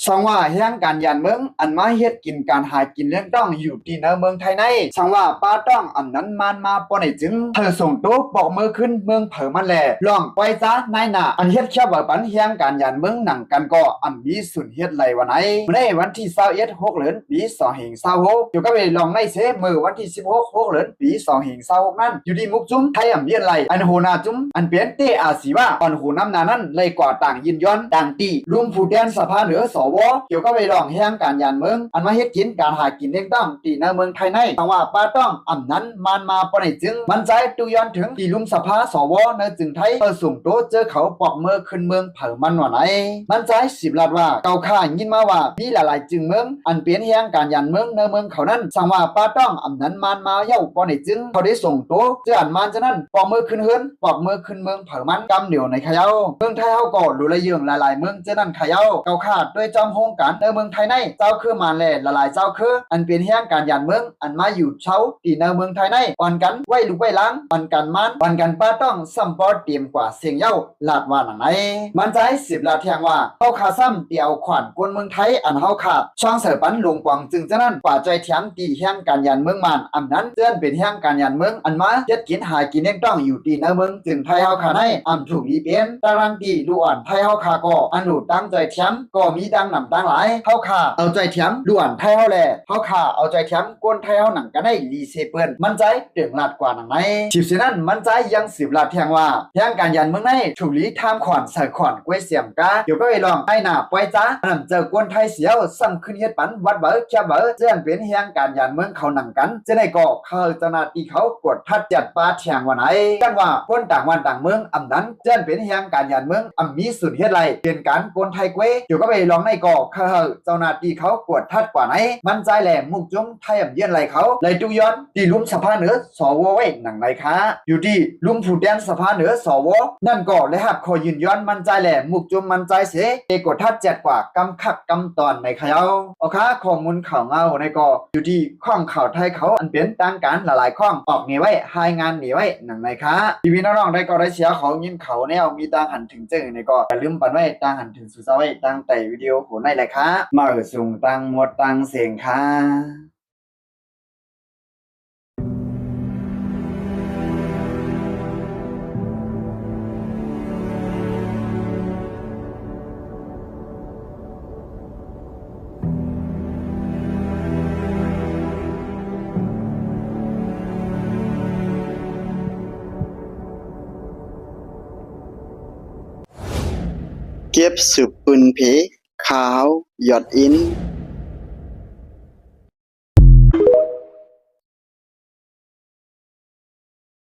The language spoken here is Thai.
สังว่าเฮียงการยันเมืองอันมาเฮ็ดกินการหากินเรื่องต้องอยู่ที่เมืองไทยในสังว่าป้าต้องอันนั้นมันมาปนให้จึงเธอส่งตัวบอกมือขึ้นเมืองเผอมันแหล่ลองไว้ซะนายหน้าอันเฮ็ดแค่ว่าปันเฮียงการยันเมืองหนังกันก็อันมีสุนเฮ็ดไหลวันไหนในวันที่21 6เดือนปี2526อยู่ก็ไปลองในเสมือวันที่16 6เดือนปี2526นั้นอยู่ที่มุกจุ้มไทยอำเบียนไหลอันโหนาจุ้มอันเปลี่ยนเตอาสีว่าอันโหน้ำนานั้นเลยกว่าต่างยินย้อนต่างตีลุมผู้แทนสภาเหนือสวเกี่ยวกับไปลองเฮียงการยันเมืองอันมาเฮ็ดกินการหากินเองต้องตีในเมืองไทยในแต่ว่าป้าต้องอันนั้นมันมาปนให้จึงมันใจตุย้อนถึงที่ลุมสภาสวในจึงไทยสุ่มโตเจอเขาปอกเมือขึ้นเมืองเผอมันว่าไหนมันใจ10 ลัดว่าเก่าข้ายินมาว่ามีหลายๆจึงเมืองอันเปลี่ยนเฮียงการยันเมืองในเมืองเขานั้นสั่งว่าป้าต้องอันนั้นมันมาเย้าปนให้จึงเขาได้ส่งโตเจออันมันจะนั้นปอกเมือขึ้นเฮือนปอกเมือขึ้นเมืองเผอมันกำเดียวในขยาเมืองไทยเฮาก็รู้ละเยืองหลายๆเมืองเจอนั้นขยาเก่าข้าด้วยจอมโฮงการในเมืองไทยในเจ้าคือมาแลหลายๆเจ้าคืออันเปลี่ยนเฮียงการยันเมืองอันมาอยู่เช้าตีในเมืองไทยในอ่อนกันไว้ลูกไว้ล้างอ่อนกันมันอ่อนกันป้าต้องซ้ำปอเตรียมกว่าเสียงเย้าลาดว่าหนังไหนมันใจ10 ลาดแทงว่าเฮาขาซ้ำเตียวขวัญกวนเมืองไทยอันเฮาขาช่องเสือปันลงกวางจึงจะนั้นกว่าใจเถียงตีเฮียงการยันเมืองมันอันนั้นเตือนเป็นเฮียงการยันเมืองอันมาเฮ็ดกินหากินเองต้องอยู่ตีในเมืองจึงไทยเฮาขาในอำถูกอีเปลี่ยนตารางตีดูอ่อนไทยเฮาขาก็อันหนูตั้งใจเถียงก็มีดังนำตั้งหลายเฮาขาเอาใจเถียงดูอ่อนไทยเฮาแลเฮาขาเอาใจเถียงกวนไทยเฮาหนังกันได้รีเซเปิ้นมันใจเตึงลาดกว่าหนังไหนทิบเสนั้นมันใจยัง10 ลาดแทงว่าเฮียงการยันเมืองในถูกลีทามขวัญใส่ขวัญกล้วยเสียมกาเดี๋ยวก็ไปลองไอ้หน้าปล่อยจ้าอันเจอกวนไทยเสียวซ้ำขึ้นเฮ็ดปันวัดเบอแค่เบอเจื้อนเป็นเฮียงการยันเมืองเขาหนังกันจะได้ก็เขาเจ้าหน้าที่เขากดทัดจัดปาแทงว่าไหนกันว่าคนต่างวันต่างเมืองอำนั้นเจื้อนเป็นเฮียงการยันเมืองอำมีสุนเฮ็ดไรเป็นการกวนไทยกล้วยเดี๋ยวก็ไปลองในก็เขาเจ้าหน้าที่เขากดทัดกว่าไหนมันใจแหลมมุกจุ้มไทยอำเยี่ยนไรเขาเลยตุย้อนที่ลุมสภาเหนือสวไว้หนังไรคะอยู่ที่ลุมผู้แทนสภาเหนือสวนั่นก็เลยหักคอยืนย้อนมันใจแหลมมุกจุ้มมันใจเสเอกดทัดจัดกว่ากำคักกำตอนในเขาเอาค่ะข้อมูลข่าวเงาในก็อยู่ที่ข้องข่าวไทยเขาอันเป็นต่างการหลายๆข้องออกหนีไว้หายงานหนีไว้หนังในคะพี่น้องๆได้ก็ได้เสียเขายินเขาแนวมีต่างหันถึงเจอในก็อย่าลืมปันไว้ต่างหันถึงสุดไว้ต่างแต่วิดีโอโหในเลยค่ะมาส่งต่างหมดต่างเสียงค่ะเก็บสืบปืนเพขาวหยอดอิน